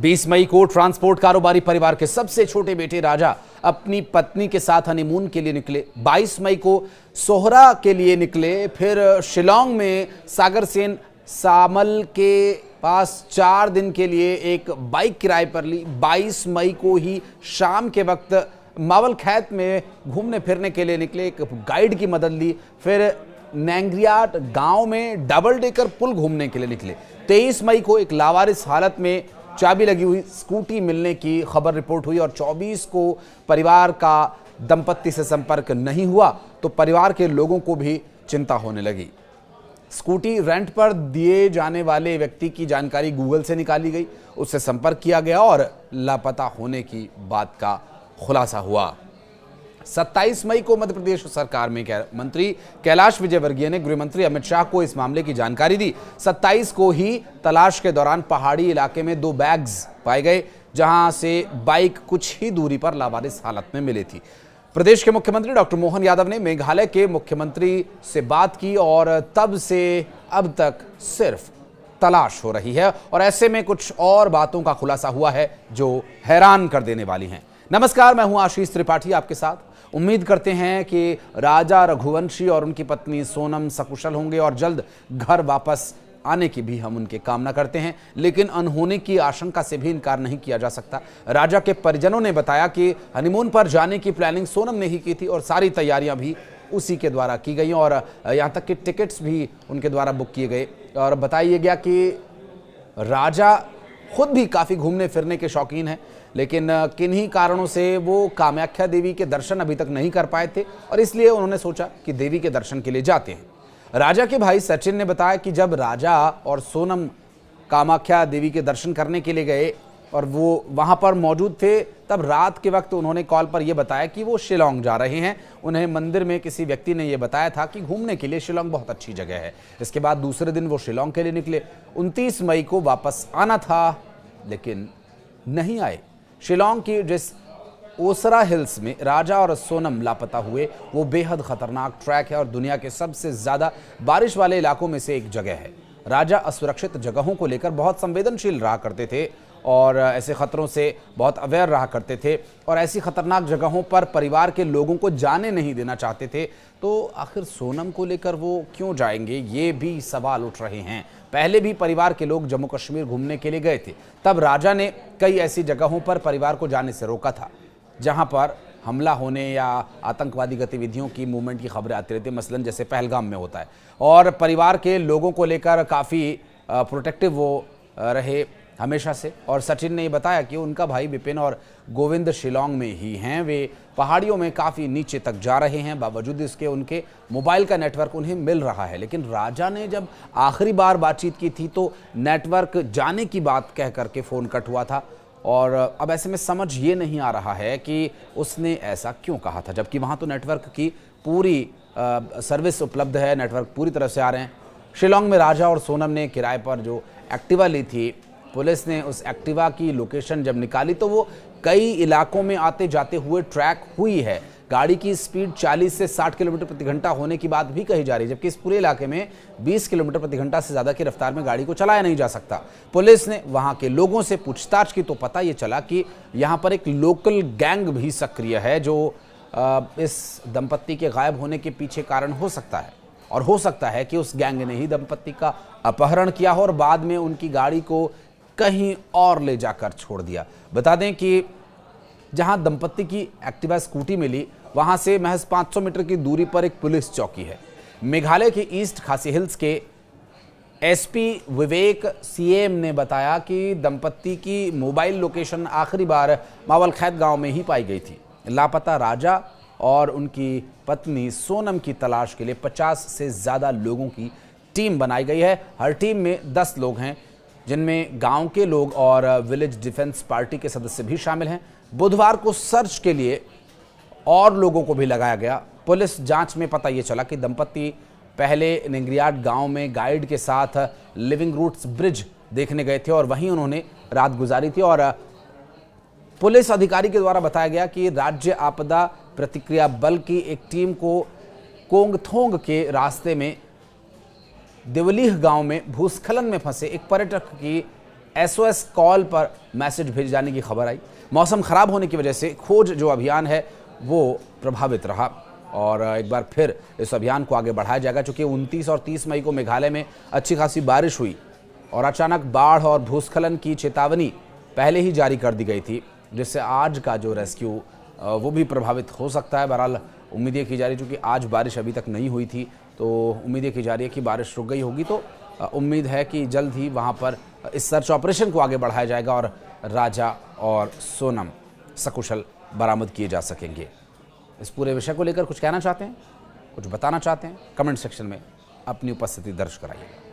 20 मई को ट्रांसपोर्ट कारोबारी परिवार के सबसे छोटे बेटे राजा अपनी पत्नी के साथ हनीमून के लिए निकले। 22 मई को सोहरा के लिए निकले, फिर शिलांग में सागर सेन सामल के पास 4 दिन के लिए एक बाइक किराए पर ली। 22 मई को ही शाम के वक्त मावल खैत में घूमने फिरने के लिए निकले, एक गाइड की मदद ली। फिर नेंगरियाट गांव में डबल डेकर पुल घूमने के लिए निकले। 23 मई को एक लावारिस हालत में चाबी लगी हुई स्कूटी मिलने की खबर रिपोर्ट हुई और 24 को परिवार का दंपत्ति से संपर्क नहीं हुआ तो परिवार के लोगों को भी चिंता होने लगी। स्कूटी रेंट पर दिए जाने वाले व्यक्ति की जानकारी गूगल से निकाली गई, उससे संपर्क किया गया और लापता होने की बात का खुलासा हुआ। 27 मई को मध्य प्रदेश सरकार में मंत्री कैलाश विजयवर्गीय ने गृह मंत्री अमित शाह को इस मामले की जानकारी दी। 27 को ही तलाश के दौरान पहाड़ी इलाके में 2 बैग्स पाए गए, जहां से बाइक कुछ ही दूरी पर लावारिस हालत में मिली थी। प्रदेश के मुख्यमंत्री डॉक्टर मोहन यादव ने मेघालय के मुख्यमंत्री से बात की और तब से अब तक सिर्फ तलाश हो रही है और ऐसे में कुछ और बातों का खुलासा हुआ है जो हैरान कर देने वाली हैं। नमस्कार, मैं हूं आशीष त्रिपाठी आपके साथ। उम्मीद करते हैं कि राजा रघुवंशी और उनकी पत्नी सोनम सकुशल होंगे और जल्द घर वापस आने की भी हम उनके कामना करते हैं, लेकिन अनहोनी की आशंका से भी इनकार नहीं किया जा सकता। राजा के परिजनों ने बताया कि हनीमून पर जाने की प्लानिंग सोनम ने ही की थी और सारी तैयारियां भी उसी के द्वारा की गई और यहां तक कि टिकट्स भी उनके द्वारा बुक किए गए। और बताइए गया कि राजा खुद भी काफ़ी घूमने फिरने के शौकीन हैं, लेकिन किन्हीं कारणों से वो कामाख्या देवी के दर्शन अभी तक नहीं कर पाए थे और इसलिए उन्होंने सोचा कि देवी के दर्शन के लिए जाते हैं। राजा के भाई सचिन ने बताया कि जब राजा और सोनम कामाख्या देवी के दर्शन करने के लिए गए और वो वहाँ पर मौजूद थे, तब रात के वक्त उन्होंने कॉल पर यह बताया कि वो शिलांग जा रहे हैं। उन्हें मंदिर में किसी व्यक्ति ने यह बताया था कि घूमने के लिए शिलांग बहुत अच्छी जगह है। इसके बाद दूसरे दिन वो शिलांग के लिए निकले। 29 मई को वापस आना था, लेकिन नहीं आए। शिलांग की जिस ओसरा हिल्स में राजा और सोनम लापता हुए, वो बेहद खतरनाक ट्रैक है और दुनिया के सबसे ज्यादा बारिश वाले इलाकों में से एक जगह है। राजा असुरक्षित जगहों को लेकर बहुत संवेदनशील रहा करते थे और ऐसे खतरों से बहुत अवेयर रहा करते थे और ऐसी खतरनाक जगहों पर परिवार के लोगों को जाने नहीं देना चाहते थे। तो आखिर सोनम को लेकर वो क्यों जाएंगे, ये भी सवाल उठ रहे हैं। पहले भी परिवार के लोग जम्मू कश्मीर घूमने के लिए गए थे, तब राजा ने कई ऐसी जगहों पर परिवार को जाने से रोका था जहां पर हमला होने या आतंकवादी गतिविधियों की मूवमेंट की खबरें आती रहती, मसलन जैसे पहलगाम में होता है। और परिवार के लोगों को लेकर काफ़ी प्रोटेक्टिव वो रहे हमेशा से। और सचिन ने बताया कि उनका भाई विपिन और गोविंद शिलांग में ही हैं, वे पहाड़ियों में काफ़ी नीचे तक जा रहे हैं। बावजूद इसके उनके मोबाइल का नेटवर्क उन्हें मिल रहा है, लेकिन राजा ने जब आखिरी बार बातचीत की थी तो नेटवर्क जाने की बात कह करके फ़ोन कट हुआ था और अब ऐसे में समझ ये नहीं आ रहा है कि उसने ऐसा क्यों कहा था, जबकि वहाँ तो नेटवर्क की पूरी सर्विस उपलब्ध है, नेटवर्क पूरी तरह से आ रहे हैं। शिलांग में राजा और सोनम ने किराए पर जो एक्टिवा ली थी, पुलिस ने उस एक्टिवा की लोकेशन जब निकाली तो वो कई इलाकों में आते जाते हुए ट्रैक हुई है। गाड़ी की स्पीड 40 से 60 किलोमीटर प्रति घंटा होने की बात भी कही जा रही है, जबकि इस पूरे इलाके में 20 किलोमीटर प्रति घंटा से ज़्यादा की रफ्तार में गाड़ी को चलाया नहीं जा सकता। पुलिस ने वहाँ के लोगों से पूछताछ की तो पता ये चला कि यहाँ पर एक लोकल गैंग भी सक्रिय है जो इस दंपत्ति के गायब होने के पीछे कारण हो सकता है और हो सकता है कि उस गैंग ने ही दंपत्ति का अपहरण किया हो और बाद में उनकी गाड़ी को कहीं और ले जाकर छोड़ दिया। बता दें कि जहां दंपत्ति की एक्टिवा स्कूटी मिली, वहां से महज 500 मीटर की दूरी पर एक पुलिस चौकी है। मेघालय के ईस्ट खासी हिल्स के एसपी विवेक सीएम ने बताया कि दंपत्ति की मोबाइल लोकेशन आखिरी बार मावल खैत गांव में ही पाई गई थी। लापता राजा और उनकी पत्नी सोनम की तलाश के लिए 50 से ज़्यादा लोगों की टीम बनाई गई है। हर टीम में 10 लोग हैं, जिनमें गांव के लोग और विलेज डिफेंस पार्टी के सदस्य भी शामिल हैं। बुधवार को सर्च के लिए और लोगों को भी लगाया गया। पुलिस जांच में पता ये चला कि दंपत्ति पहले नेंगरियाट गांव में गाइड के साथ लिविंग रूट्स ब्रिज देखने गए थे और वहीं उन्होंने रात गुजारी थी। और पुलिस अधिकारी के द्वारा बताया गया कि राज्य आपदा प्रतिक्रिया बल की एक टीम को कोंगथोंग के रास्ते में देवलीह गांव में भूस्खलन में फंसे एक पर्यटक की SOS कॉल पर मैसेज भेजे जाने की खबर आई। मौसम खराब होने की वजह से खोज जो अभियान है वो प्रभावित रहा और एक बार फिर इस अभियान को आगे बढ़ाया जाएगा। चूंकि 29 और 30 मई को मेघालय में अच्छी खासी बारिश हुई और अचानक बाढ़ और भूस्खलन की चेतावनी पहले ही जारी कर दी गई थी, जिससे आज का जो रेस्क्यू वो भी प्रभावित हो सकता है। बहरहाल उम्मीदें की जा रही, चूँकि आज बारिश अभी तक नहीं हुई थी तो उम्मीदें की जा रही है कि बारिश रुक गई होगी, तो उम्मीद है कि जल्द ही वहाँ पर इस सर्च ऑपरेशन को आगे बढ़ाया जाएगा और राजा और सोनम सकुशल बरामद किए जा सकेंगे। इस पूरे विषय को लेकर कुछ कहना चाहते हैं, कुछ बताना चाहते हैं, कमेंट सेक्शन में अपनी उपस्थिति दर्ज कराइएगा।